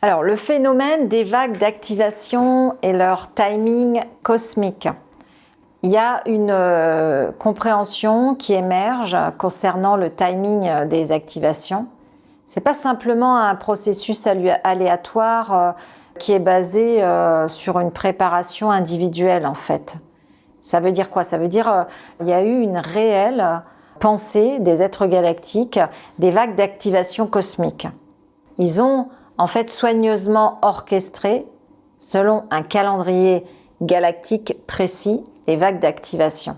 Alors, le phénomène des vagues d'activation et leur timing cosmique. Il y a une compréhension qui émerge concernant le timing des activations. C'est pas simplement un processus aléatoire qui est basé sur une préparation individuelle en fait. Ça veut dire quoi? Ça veut dire qu'il y a eu une réelle pensée des êtres galactiques, des vagues d'activation cosmique. Ils ont en fait soigneusement orchestré, selon un calendrier galactique précis, les vagues d'activation.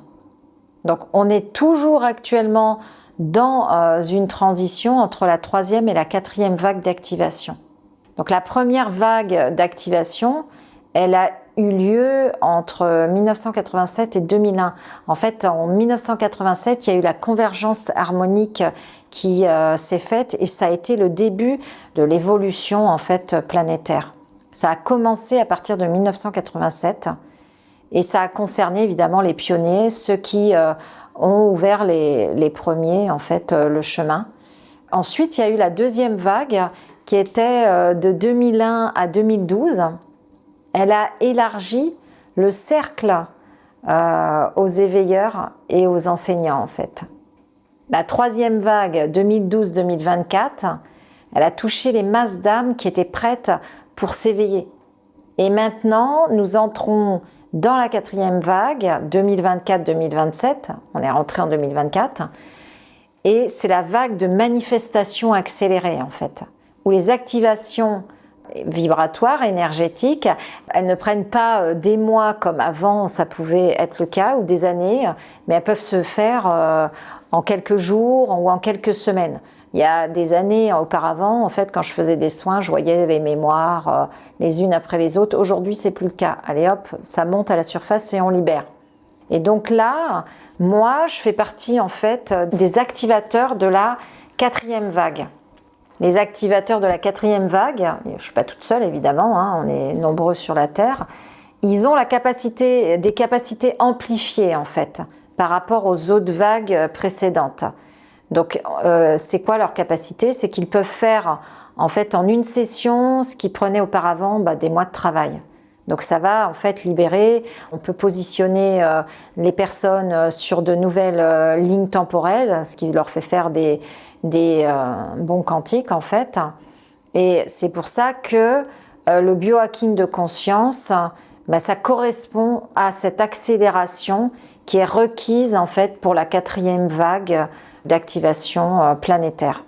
Donc on est toujours actuellement dans une transition entre la 3e et la 4e vague d'activation. Donc la première vague d'activation, elle a eu lieu entre 1987 et 2001. En fait, en 1987, il y a eu la convergence harmonique qui s'est faite et ça a été le début de l'évolution en fait planétaire. Ça a commencé à partir de 1987 et ça a concerné évidemment les pionniers, ceux qui ont ouvert les premiers en fait le chemin. Ensuite, il y a eu la deuxième vague qui était de 2001 à 2012. Elle a élargi le cercle aux éveilleurs et aux enseignants en fait. La troisième vague 2012-2024, elle a touché les masses d'âmes qui étaient prêtes pour s'éveiller. Et maintenant, nous entrons dans la quatrième vague 2024-2027, on est rentré en 2024, et c'est la vague de manifestation accélérée en fait, où les activations vibratoires, énergétiques, elles ne prennent pas des mois comme avant ça pouvait être le cas, ou des années, mais elles peuvent se faire en quelques jours ou en quelques semaines. Il y a des années auparavant, en fait, quand je faisais des soins, je voyais les mémoires les unes après les autres. Aujourd'hui, c'est plus le cas. Allez hop, ça monte à la surface et on libère. Et donc là, moi, je fais partie en fait des activateurs de la quatrième vague. Les activateurs de la quatrième vague, je ne suis pas toute seule évidemment, hein, on est nombreux sur la Terre, ils ont des capacités amplifiées en fait par rapport aux autres vagues précédentes. Donc c'est quoi leur capacité? C'est qu'ils peuvent faire en fait en une session ce qui prenait auparavant des mois de travail. Donc ça va en fait libérer, on peut positionner les personnes sur de nouvelles lignes temporelles, ce qui leur fait faire des bons quantiques en fait. Et c'est pour ça que le biohacking de conscience, ça correspond à cette accélération qui est requise en fait pour la quatrième vague d'activation planétaire.